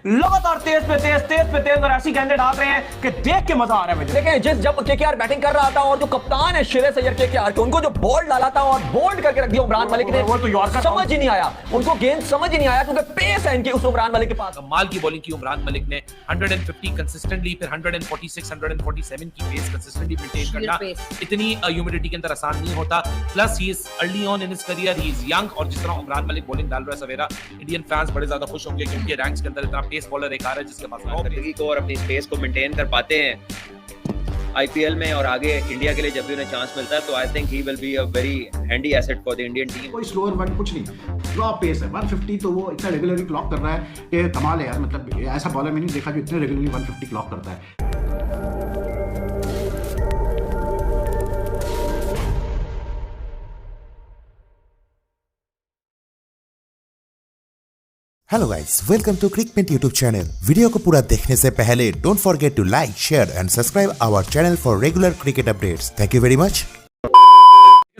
लगातार तेज पे तेज और ऐसी गेंदें डाल रहे हैं कि देख के मजा आ रहा है मुझे। देखिए जब केकेआर बैटिंग कर रहा था और जो कप्तान है श्रेयस अय्यर केकेआर के, उनको जो बॉल डाला था और बोल्ड करके रख दिया उमरान मलिक ने, वो तो यॉर्कर समझ ही नहीं आया उनको, गेंद समझ ही नहीं आया क्योंकि पेस है इनकी उस उमरान मलिक के पास। कमाल की बॉलिंग की उमरान मलिक ने 150 कंसिस्टेंटली, फिर 146 147 की पेस कंसिस्टेंटली मेंटेन करना इतनी ह्यूमिडिटी के अंदर आसान नहीं होता। Plus he is early on in his career, he is young, और जिस तरह उमरान मलिक बॉलिंग डाल रहा है सवेरा, इंडियन फैंस बड़े ज्यादा खुश होंगे क्योंकि रैंक्स के अंदर इतना पेस बॉलर एक आ रहा है जिसके पास को और अपनी स्पेस को मेंटेन कर पाते हैं आईपीएल में, और आगे इंडिया के लिए जब भी उन्हें चांस मिलता है तो I think he will be a very handy asset for the Indian team. कोई स्लोअर वन कुछ नहीं, ड्रॉप पेस है 150, तो वो इतना रेगुलरली क्लॉक कर रहा है कि कमाल है यार। मतलब ऐसा बॉलर मैंने देखा जो इतने रेगुलरली 150 क्लॉक करता है। Hello guys, welcome to Crickmint YouTube channel. Video को पूरा देखने से पहले don't forget to like, share and subscribe our channel for regular cricket updates. Thank you very much.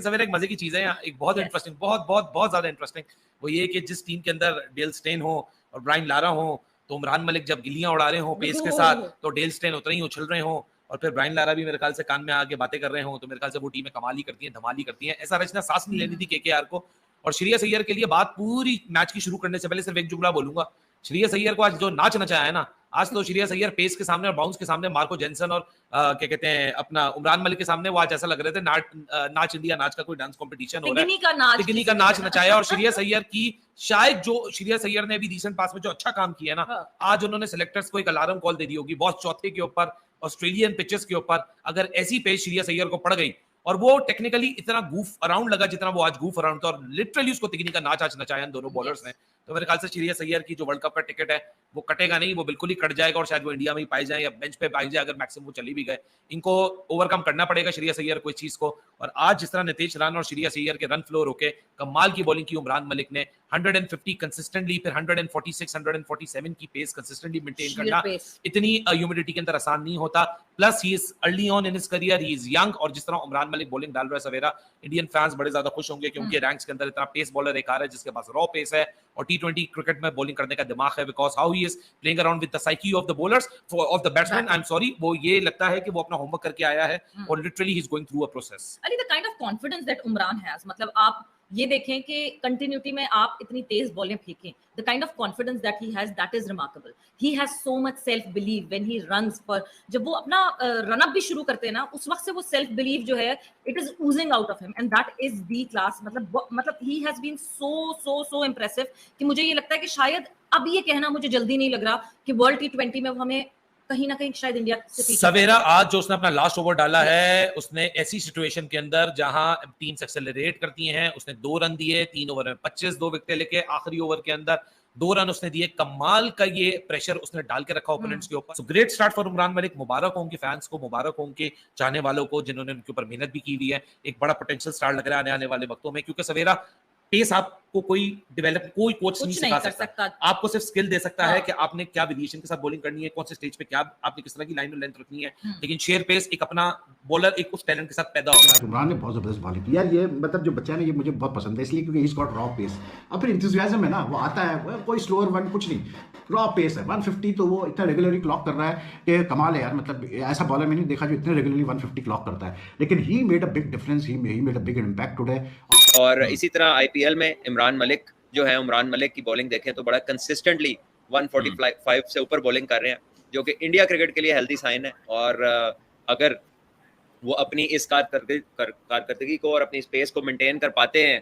सवेरे एक मजे की चीज है यहाँ, एक बहुत इंटरेस्टिंग, बहुत ज्यादा इंटरेस्टिंग, वो ये कि जिस टीम के अंदर डेल स्टेन हो और ब्रायन लारा हो, तो उमरान मलिक जब गिल्लियां उड़ा रहे हो पेस के साथ, तो डेल स्टेन उतना ही उछल रहे हो, और फिर ब्रायन लारा भी मेरे ख्याल से कान में आके बातें कर रहे हो, तो मेरे ख्याल से वो टीमें कमाल ही करती हैं, धमाल ही करती हैं। ऐसा रचना सांस नहीं लेनी थी केकेआर को। और श्रेयस अय्यर के लिए बात पूरी मैच की शुरू करने से पहले सिर्फ एक जुमला बोलूंगा, श्रेयस अय्यर को आज जो नाच नचाया है ना, आज तो श्रेयस अय्यर पेस के सामने और बाउंस के सामने, मार्को जेनसन और क्या कहते हैं अपना उमरान मलिक के सामने, वो आज ऐसा लग रहे थे नाच इंडिया नाच का कोई डांस कंपटीशन हो रहा है, तिगनी का नाच नचाया। और श्रेयस अय्यर की शायद जो श्रेयस अय्यर ने भी रीसेंट पास में जो अच्छा काम किया है ना, आज उन्होंने सेलेक्टर्स को एक अलार्म कॉल दे दी होगी, बहुत चौथे के ऊपर ऑस्ट्रेलियन पिचेस के ऊपर अगर ऐसी पेस श्रेयस अय्यर को पड़ गई, और वो टेक्निकली इतना गूफ अराउंड लगा जितना वो आज गूफ अराउंड था, और लिटरली उसको तिगनी का नाच आज नचाया इन दोनों बॉलर्स ने, तो मेरे ख्याल से श्रेयस अय्यर की जो वर्ल्ड कप का टिकट है वो कटेगा नहीं, वो बिल्कुल ही कट जाएगा, और शायद वो इंडिया में ही पाई जाए या बेंच पे पाई जाए, अगर मैक्सिमम वो चली भी गए। इनको ओवरकम करना पड़ेगा श्रेयस अय्यर को इस चीज को। और आज जिस तरह नितेश राणा और श्रेयस अय्यर के रन फ्लो रोके, कमाल की बॉलिंग की उमरान मलिक ने 150 कंसिस्टेंटली, फिर 146 147 की पेस कंसिस्टेंटली मेंटेन करना इतनी ह्यूमिडिटी के अंदर आसान नहीं होता। Plus he is early on in his career, he is young, और जिस तरह उमरान मलिक बॉलिंग डाल रहा है सवेरा, इंडियन फैंस बड़े ज्यादा खुश होंगे क्योंकि रैंक्स के अंदर इतना पेस बॉलर एक आ रहा है जिसके पास रॉ पेस है और टी20 क्रिकेट में बॉलिंग करने का दिमाग है, because how he is playing around with the psyche of the bowlers, of the batsman. I am sorry, वो ये लगता है कि वो अपना होमवर्क करके आया है और literally he is going through a process. Ali, the kind of confidence that Umran has, मतलब आप ये देखें कि कंटिन्यूटी में आप इतनी तेज बॉलें फेंकें, the kind of confidence that he has, that is remarkable. He has so much self believe when he runs, पर जब वो अपना रन अप भी शुरू करते हैं ना, उस वक्त से वो सेल्फ बिलीव जो है it is oozing out of him, and that is the class. मतलब he has been so impressive कि मुझे ये लगता है कि शायद अब ये कहना मुझे जल्दी नहीं लग रहा कि वर्ल्ड टी20 में हमें कहीं ना कहीं शायद इंडिया से सवेरा आज जो उसने अपना लास्ट ओवर डाला है, उसने ऐसी सिचुएशन के अंदर जहां टीम्स एक्सेलरेट करती हैं, उसने 2 रन दिए 3 ओवर में 25, 2 विकेट लेके आखिरी ओवर के अंदर 2 रन उसने दिए। कमाल का ये प्रेशर उसने डाल के रखा ओपोनेंट्स के ऊपर। So great start for Umran Malik. मुबारक हो उनके फैंस को, मुबारक हो उनके चाहने वालों को जिन्होंने उनके ऊपर मेहनत भी की हुई है। एक बड़ा पोटेंशियल स्टार लग रहा है आने वाले वक्तों में, क्योंकि सवेरा पेस आपको कोई डेवलप, कोई कोच नहीं सिखा सकता। आपको सिर्फ स्किल दे सकता है कि आपने क्या वेरिएशन के साथ बॉलिंग करनी है, कौन से स्टेज पे क्या आपने किस तरह की लाइन और लेंथ रखनी है, लेकिन शेयर पेस एक अपना बॉलर एक उस टैलेंट के साथ पैदा होता है। उमरान ने बहुत जबरदस्त बॉलिंग की यार। ये मतलब जो बच्चा है ना, ये मुझे बहुत पसंद है इसलिए क्योंकि ही गॉट रॉ पेस, और फिर एंथुसियाज्म है ना, वो आता है, कोई स्लोअर वन कुछ नहीं, रॉ पेस है 150, तो वो इतना रेगुलरली क्लॉक कर रहा है कि कमाल है यार। मतलब ऐसा बॉलर मैंने देखा जो इतने रेगुलरली 150 क्लॉक करता है, लेकिन he made a big difference, he made a big impact today. और इसी तरह आईपीएल में इमरान मलिक जो है, उमरान मलिक की बॉलिंग देखें तो बड़ा कंसिस्टेंटली 145 से ऊपर बॉलिंग कर रहे हैं, जो कि इंडिया क्रिकेट के लिए हेल्दी साइन है। और अगर वो अपनी इस कारकर्दगी को और अपनी स्पेस को मेंटेन कर पाते हैं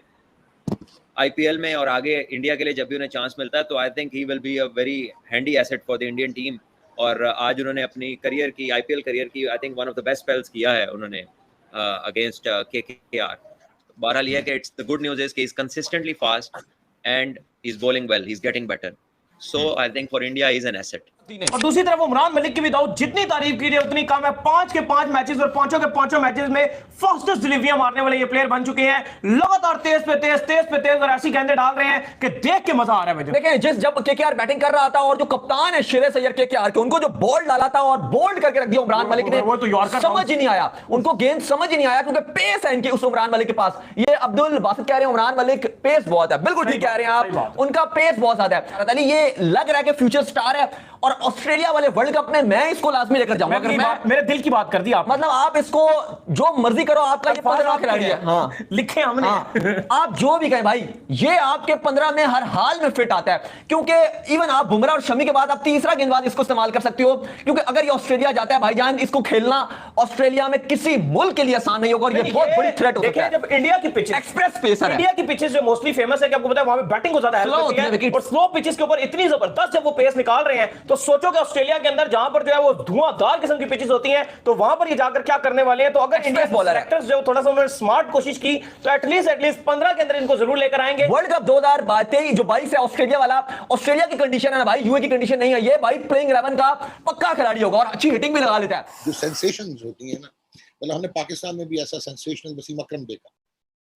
आईपीएल में, और आगे इंडिया के लिए जब भी उन्हें चांस मिलता है, तो I think he will be a very handy asset for the Indian team. और आज उन्होंने अपनी करियर की, आईपीएल करियर की, I think one of the best spells किया है उन्होंने अगेंस्ट केकेआर। बहरहाल ये कि it's the good news is कि he is consistently fast and he is bowling well, he is getting better, so I think for India he is an asset. और दूसरी तरफ उमरान मलिक की भी दाऊद जितनी तारीफ की जाए उतनी कम है। 5 के 5 मैचेस और पांचों के पांचों मैचेस में फास्टेस्ट डिलीवरियां मारने वाले ये प्लेयर बन चुके हैं। लगातार तेज पे तेज और ऐसी गेंदें डाल रहे हैं कि देख के मजा आ रहा है मुझे। देखें, जब केकेआर बैटिंग कर रहा था और जो कप्तान है श्रेयस अय्यर केकेआर के, उनको जो बॉल डाला था और बोल्ड करके रख दिया उमरान मलिक ने, वो तो यॉर्कर समझ ही नहीं आया उनको, गेंद समझ ही नहीं आया क्योंकि पेस है इनके उस उमरान मलिक के पास। ये अब्दुल बासित कह रहे हैं उमरान मलिक पेस बहुत है, बिल्कुल ठीक कह रहे हैं आप, उनका पेस बहुत ज्यादा है। ये लग रहा है कि फ्यूचर स्टार है और ऑस्ट्रेलिया वाले वर्ल्ड कप में मैं इसको लाजमी लेकर जाऊंगा। मेरे दिल की बात कर दी आप, मतलब आप इसको जो मर्जी करो, आपका ये 15 खिलाड़ी है। हाँ, लिखे हमने। हाँ, आप जो भी कहें भाई, ये आपके 15 में हर हाल में फिट आता है, क्योंकि इवन आप बुमराह और शमी के बाद आप तीसरा गेंदबाज इसको इस्तेमाल कर सकते हो, क्योंकि अगर ये ऑस्ट्रेलिया जाता है भाईजान, इसको खेलना ऑस्ट्रेलिया में किसी मुल्क के लिए आसान नहीं होगा और ये बहुत बड़ी थ्रेट हो सकता है। जब इंडिया की पिच एक्सप्रेस पेसर है, इंडिया की पिचेस जो मोस्टली फेमस है कि आपको पता है वहां पे बैटिंग को ज्यादा हेल्प करती है और स्लो पिचेस के ऊपर इतनी जबरदस्त जब वो पेस निकाल रहे हैं, तो सोचो कि ऑस्ट्रेलिया के अंदर जहां पर जो है वो धुआंधार किस्म की पिचेस होती हैं, तो वहां पर ये जाकर क्या करने वाले हैं। तो अगर इंडिया सेलेक्टर्स जो थोड़ा सा उन्होंने स्मार्ट कोशिश की तो एटलीस्ट 15 के अंदर इनको जरूर लेकर आएंगे। वर्ल्ड कप 2022 जो 22 है ऑस्ट्रेलिया वाला, ऑस्ट्रेलिया की कंडीशन है ना भाई, यूए की कंडीशन नहीं है, ये भाई प्लेइंग 11 का पक्का खिलाड़ी होगा और अच्छी हिटिंग भी लगा लेता है। जो सेंसेशंस होती है ना, मतलब हमने पाकिस्तान में भी ऐसा सेंसेशनल वसीम अकरम देखा।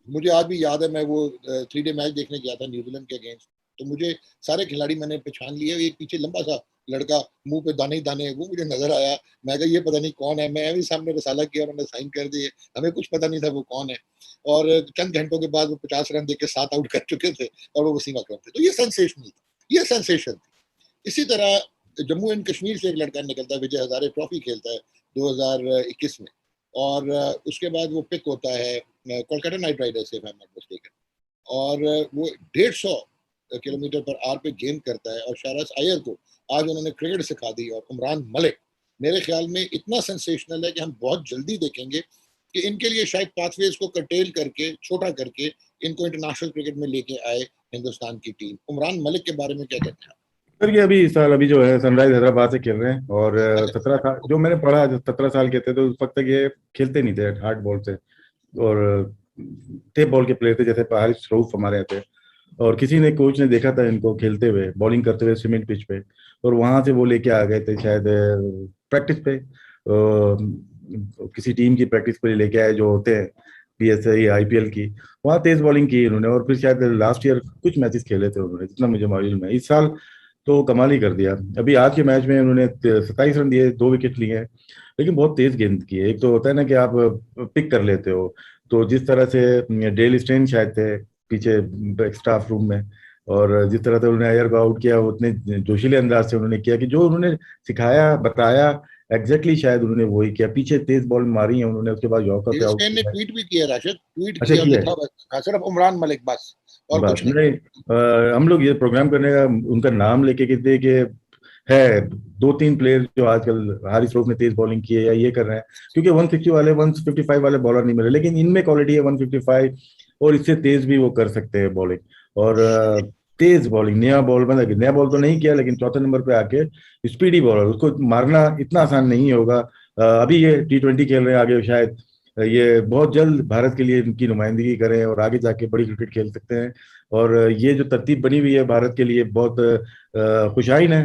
मुझे आज भी याद है, मैं वो 3-डे मैच देखने गया था न्यूजीलैंड के अगेंस्ट, तो मुझे सारे खिलाड़ी मैंने पहचान लिए। एक पीछे लंबा सा लड़का, मुंह पे दाने ही दाने, वो मुझे नजर आया। मैं कहा ये पता नहीं कौन है। मैं भी सामने रसाला किया, उन्होंने साइन कर दिए, हमें कुछ पता नहीं था वो कौन है। और चंद घंटों के बाद वो 50 रन देके 7 आउट कर चुके थे और वो वसीम अकरम थे। तो ये सेंसेशनल था, ये सेंसेशन थी। इसी तरह जम्मू एंड कश्मीर से एक लड़का निकलता है, विजय हजारे ट्रॉफी खेलता है 2021 में, और उसके बाद वो पिक होता है कोलकाता नाइट राइडर्स से, if I am not mistaken, और वो 150 किलोमीटर पर आवर पे गेम करता है। और शहराज अय्यर को आज उन्होंने क्रिकेट सिखा दी, और उमरान मलिक मेरे ख्याल में इतना सेंसेशनल है कि हम बहुत जल्दी देखेंगे कि इनके लिए शायद पाथवेज को कर्टेल करके, छोटा करके इनको इंटरनेशनल क्रिकेट में लेके आए हिंदुस्तान की टीम। उमरान मलिक के बारे में क्या कहते हैं? सर ये अभी इस साल अभी जो है सनराइज हैदराबाद से खेल रहे हैं, और 17 साल जो मैंने पढ़ा, 17 साल के थे तो उस वक्त तक ये खेलते नहीं थे हार्ड बॉल से, और टेप बॉल के प्लेयर थे, जैसे हारिस रऊफ हमारे यहाँ थे। और किसी ने कोच ने देखा था इनको खेलते हुए, बॉलिंग करते हुए सीमेंट पिच पे, और वहां से वो लेके आ गए थे शायद प्रैक्टिस पे, किसी टीम की प्रैक्टिस पे लेके आए जो होते हैं PSI IPL की, वहाँ तेज बॉलिंग की उन्होंने, और फिर शायद लास्ट ईयर कुछ मैचेस खेले थे उन्होंने, जितना मुझे मालूम है। इस साल तो कमाल ही कर दिया। अभी आज के मैच में उन्होंने 27 रन दिए, 2 विकेट लिए हैं, लेकिन बहुत तेज गेंद की है। एक तो होता है ना कि आप पिक कर लेते हो, तो जिस तरह से डेल स्टेन शायद थे पीछे एक्स्ट्रा हाफ रूम में, और जिस तरह से उन्होंने अय्यर को आउट किया, उतने जोशीले अंदाज से उन्होंने किया कि जो उन्होंने सिखाया बताया एग्जैक्टली शायद उन्होंने वही किया। पीछे तेज बॉल मारी है उन्होंने, उसके बाद यॉर्कर पे आउट ने ट्वीट भी किया, राशिद ट्वीट किया, लिखा सिर्फ उमरान मलिक बस, और कुछ नहीं। हम लोग ये प्रोग्राम करने का उनका नाम लेके कहते कि है 2-3 प्लेयर जो आजकल हारिस रऊफ ने तेज बॉलिंग की है या ये कर रहे हैं, क्योंकि 160 वाले 155 वाले बॉलर नहीं मिले, लेकिन इनमें क्वालिटी है 155 और इससे तेज भी वो कर सकते हैं बॉलिंग। और तेज बॉलिंग, नया बॉल मतलब नया बॉल तो नहीं किया, लेकिन चौथे नंबर पे आके स्पीडी बॉलर, उसको मारना इतना आसान नहीं होगा। अभी ये T20 खेल रहे हैं, आगे शायद ये बहुत जल्द भारत के लिए इनकी नुमाइंदगी करें और आगे जाके बड़ी क्रिकेट खेल सकते हैं। और ये जो तरतीब बनी हुई है भारत के लिए बहुत खुशाइन है।